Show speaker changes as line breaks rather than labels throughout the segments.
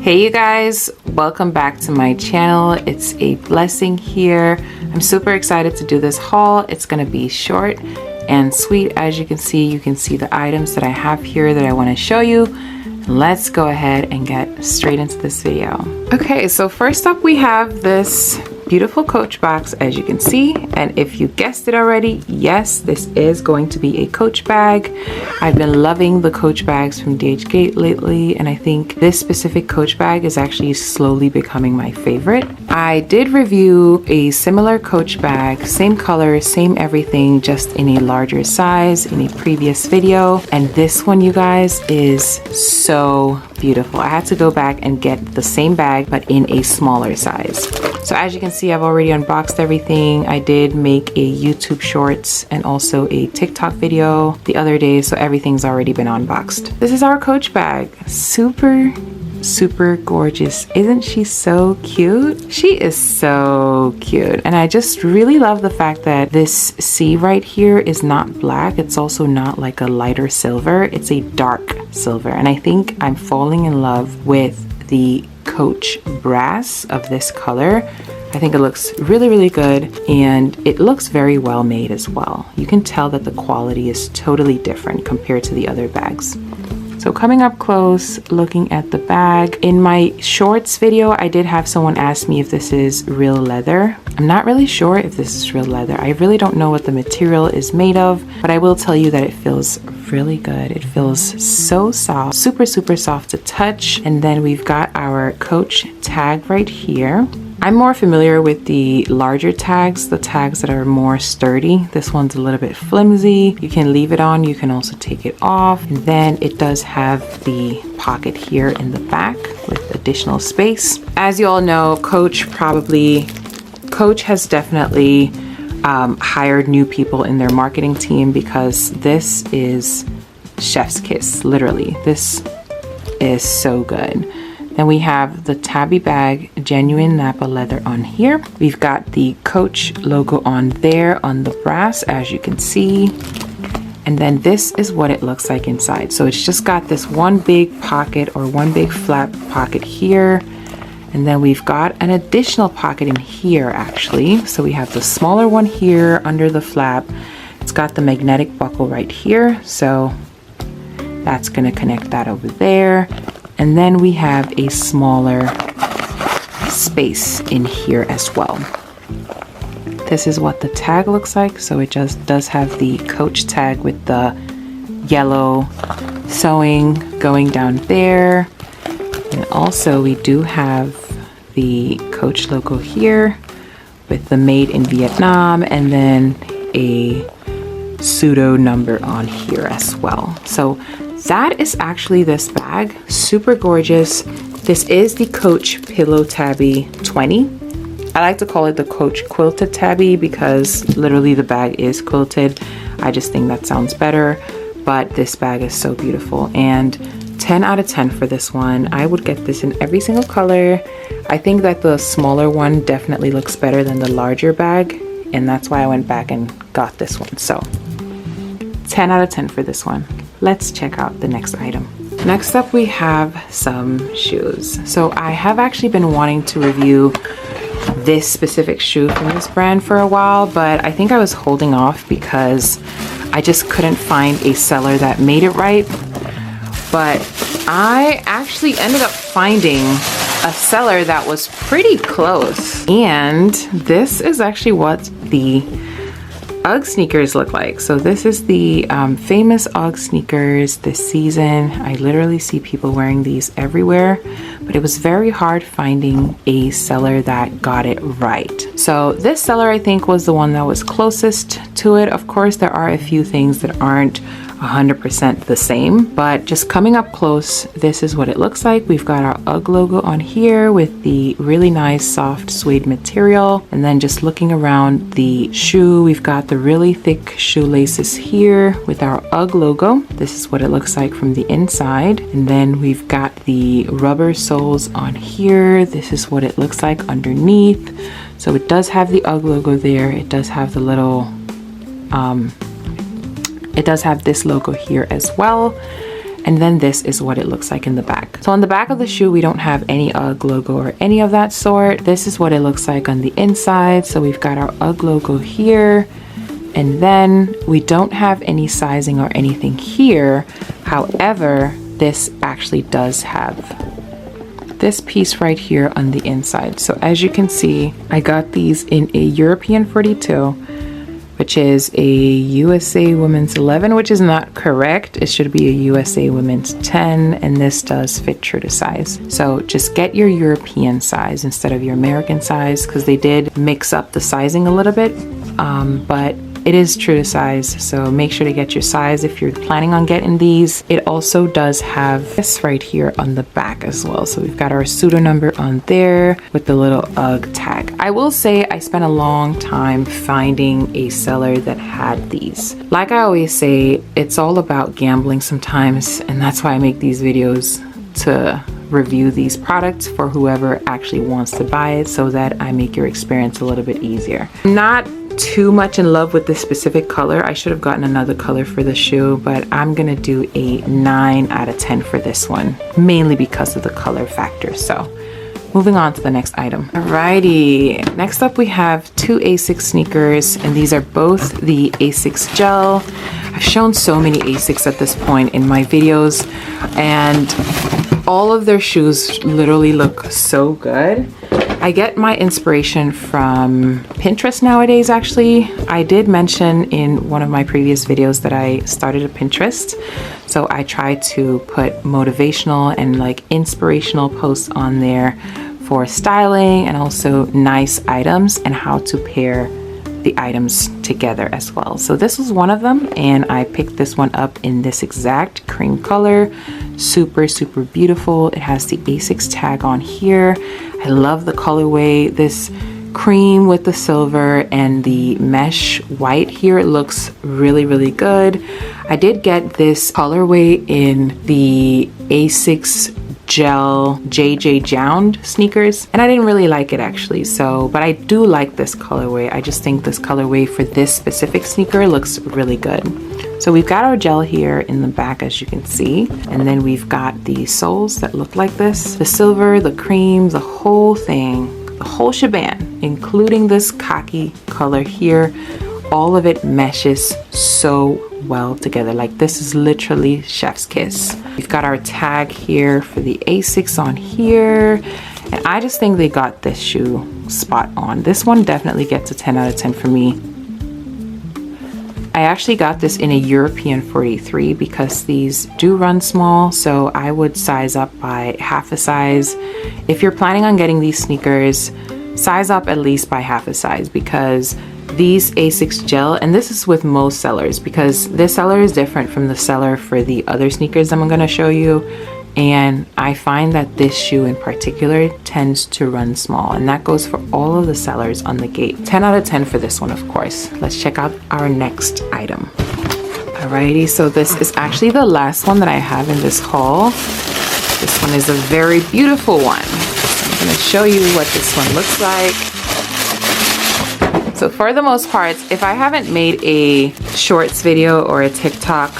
Hey you guys, welcome back to my channel. It's a blessing here. I'm super excited to do this haul. It's gonna be short and sweet. As you can see the items that I have here that I want to show you. Let's go ahead and get straight into this video. Okay, so first up we have this beautiful Coach box, as you can see, and if you guessed it already, yes, this is going to be a Coach bag. I've been loving the Coach bags from Dhgate lately, and I think this specific Coach bag is actually slowly becoming my favorite. I did review a similar Coach bag, same color, same everything, just in a larger size in a previous video, and this one, you guys, is so beautiful. I had to go back and get the same bag but in a smaller size. So as you can see, I've already unboxed everything. I did make a YouTube shorts and also a TikTok video the other day, so everything's already been unboxed. This is our Coach bag. Super gorgeous. Isn't she so cute? She is so cute. And I just really love the fact that this C right here is not black. It's also not like a lighter silver. It's a dark silver. And I think I'm falling in love with the Coach brass of this color. I think it looks really good, and it looks very well made as well. You can tell that the quality is totally different compared to the other bags. So coming up close, looking at the bag. In my shorts video, I did have someone ask me if this is real leather. I'm not really sure if this is real leather. I really don't know what the material is made of, but I will tell you that it feels really good. It feels so soft, super soft to touch. And then we've got our Coach tag right here. I'm more familiar with the larger tags, the tags that are more sturdy. This one's a little bit flimsy. You can leave it on, you can also take it off. And then it does have the pocket here in the back with additional space. As you all know, Coach has definitely hired new people in their marketing team, because this is chef's kiss, literally. This is so good. Then we have the tabby bag, genuine Napa leather on here. We've got the Coach logo on there on the brass, as you can see. And then this is what it looks like inside. So it's just got this one big pocket, or one big flat pocket here. And then we've got an additional pocket in here, actually. So we have the smaller one here under the flap. It's got the magnetic buckle right here. So that's gonna connect that over there. And then we have a smaller space in here as well. This is what the tag looks like. So it just does have the Coach tag with the yellow sewing going down there. And also we do have the Coach logo here with the made in Vietnam, and then a pseudo number on here as well. So that is actually this bag. Super gorgeous. This is the Coach Pillow Tabby 20. I like to call it the Coach Quilted Tabby because literally the bag is quilted. I just think that sounds better, but this bag is so beautiful, and 10 out of 10 for this one. I would get this in every single color. I think that the smaller one definitely looks better than the larger bag, and that's why I went back and got this one. So 10 out of 10 for this one. Let's check out the next item. Next up we have some shoes. So I have actually been wanting to review this specific shoe from this brand for a while, but I think I was holding off because I just couldn't find a seller that made it right. But I actually ended up finding a seller that was pretty close. And this is actually what the UGG sneakers look like. So this is the famous UGG sneakers this season. I literally see people wearing these everywhere, but it was very hard finding a seller that got it right. So this seller, I think, was the one that was closest to it. Of course, there are a few things that aren't 100% the same, but just coming up close, this is what it looks like. We've got our UGG logo on here with the really nice soft suede material, and then just looking around the shoe, we've got the really thick shoelaces here with our UGG logo. This is what it looks like from the inside, and then we've got the rubber soles on here. This is what it looks like underneath. So it does have the UGG logo there. It does have the little it does have this logo here as well. And then this is what it looks like in the back. So on the back of the shoe, we don't have any UGG logo or any of that sort. This is what it looks like on the inside. So we've got our UGG logo here. And then we don't have any sizing or anything here. However, this actually does have this piece right here on the inside. So as you can see, I got these in a European 42, which is a USA Women's 11, which is not correct. It should be a USA Women's 10, and this does fit true to size. So just get your European size instead of your American size, because they did mix up the sizing a little bit, but it is true to size, so make sure to get your size if you're planning on getting these. It also does have this right here on the back as well. So we've got our pseudo number on there with the little UGG tag. I will say I spent a long time finding a seller that had these. Like I always say, it's all about gambling sometimes, and that's why I make these videos, to review these products for whoever actually wants to buy it, so that I make your experience a little bit easier. Not too much in love with this specific color. I should have gotten another color for the shoe, but I'm gonna do a 9 out of 10 for this one, mainly because of the color factor. So moving on to the next item. Alrighty, next up we have 2 ASICS sneakers, and these are both the ASICS Gel. I've shown so many ASICS at this point in my videos, and all of their shoes literally look so good. I get my inspiration from Pinterest nowadays, actually. I did mention in one of my previous videos that I started a Pinterest. So I try to put motivational and like inspirational posts on there for styling and also nice items and how to pair the items together as well. So this was one of them, and I picked this one up in this exact cream color. Super, super beautiful. It has the ASICS tag on here. I love the colorway. This cream with the silver and the mesh white here, it looks really, really good. I did get this colorway in the ASICS Gel JJ Jound sneakers, and I didn't really like it actually, so but I do like this colorway. I just think this colorway for this specific sneaker looks really good. So we've got our gel here in the back, as you can see, and then we've got the soles that look like this, the silver, the cream, the whole thing, the whole shebang, including this khaki color here. All of it meshes so well together. Like, this is literally chef's kiss. We've got our tag here for the ASICS on here, and I just think they got this shoe spot on. This one definitely gets a 10 out of 10 for me. I actually got this in a European 43 because these do run small, so I would size up by half a size. If you're planning on getting these sneakers, size up at least by half a size, because these ASICS Gel, and this is with most sellers, because this seller is different from the seller for the other sneakers I'm going to show you, and I find that this shoe in particular tends to run small, and that goes for all of the sellers on Dhgate. 10 out of 10 for this one, of course. Let's check out our next item. Alrighty, so this is actually the last one that I have in this haul. This one is a very beautiful one. I'm going to show you what this one looks like. So for the most part, if I haven't made a shorts video or a TikTok,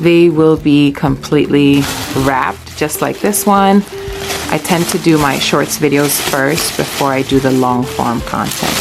they will be completely wrapped, just like this one. I tend to do my shorts videos first before I do the long form content.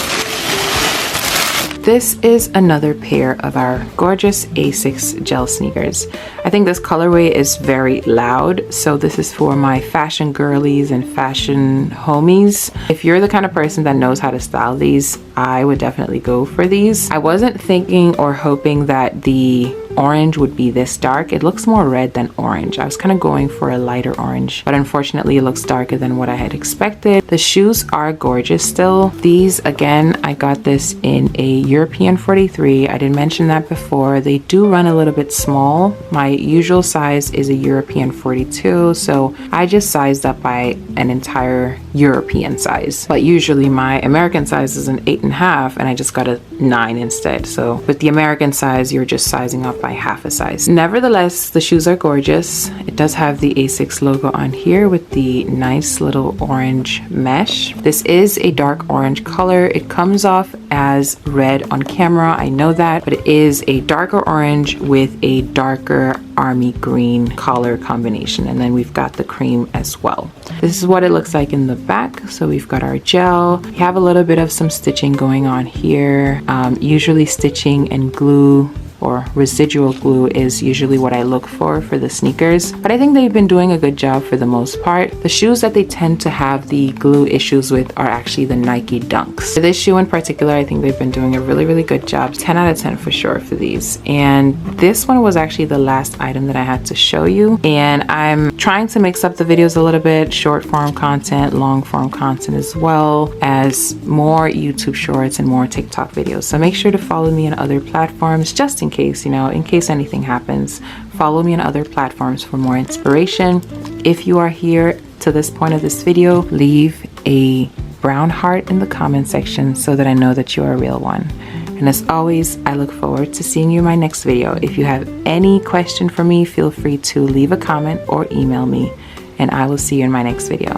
This is another pair of our gorgeous ASICS Gel sneakers. I think this colorway is very loud, so this is for my fashion girlies and fashion homies. If you're the kind of person that knows how to style these, I would definitely go for these. I wasn't thinking or hoping that the orange would be this dark. It looks more red than orange. I was kind of going for a lighter orange, but unfortunately it looks darker than what I had expected. The shoes are gorgeous still. These, again, I got this in a European 43. I didn't mention that before. They do run a little bit small. My usual size is a European 42, so I just sized up by an entire European size, but usually my American size is an 8.5 and I just got a 9 instead. So with the American size, you're just sizing up by half a size. Nevertheless, the shoes are gorgeous. It does have the ASICS logo on here with the nice little orange mesh. This is a dark orange color. It comes off as red on camera, I know that, but it is a darker orange with a darker army green color combination, and then we've got the cream as well. This is what it looks like in the back. So we've got our gel. We have a little bit of some stitching going on here. Usually stitching and glue or residual glue is usually what I look for the sneakers, but I think they've been doing a good job for the most part. The shoes that they tend to have the glue issues with are actually the Nike Dunks. For this shoe in particular, I think they've been doing a really good job. 10 out of 10 for sure for these. And this one was actually the last item that I had to show you, and I'm trying to mix up the videos a little bit, short form content, long form content, as well as more YouTube shorts and more TikTok videos. So make sure to follow me on other platforms just in case, you know, in case anything happens. Follow me on other platforms for more inspiration. If you are here to this point of this video, leave a brown heart in the comment section so that I know that you are a real one. And as always, I look forward to seeing you in my next video. If you have any question for me, feel free to leave a comment or email me, and I will see you in my next video.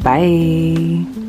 Bye.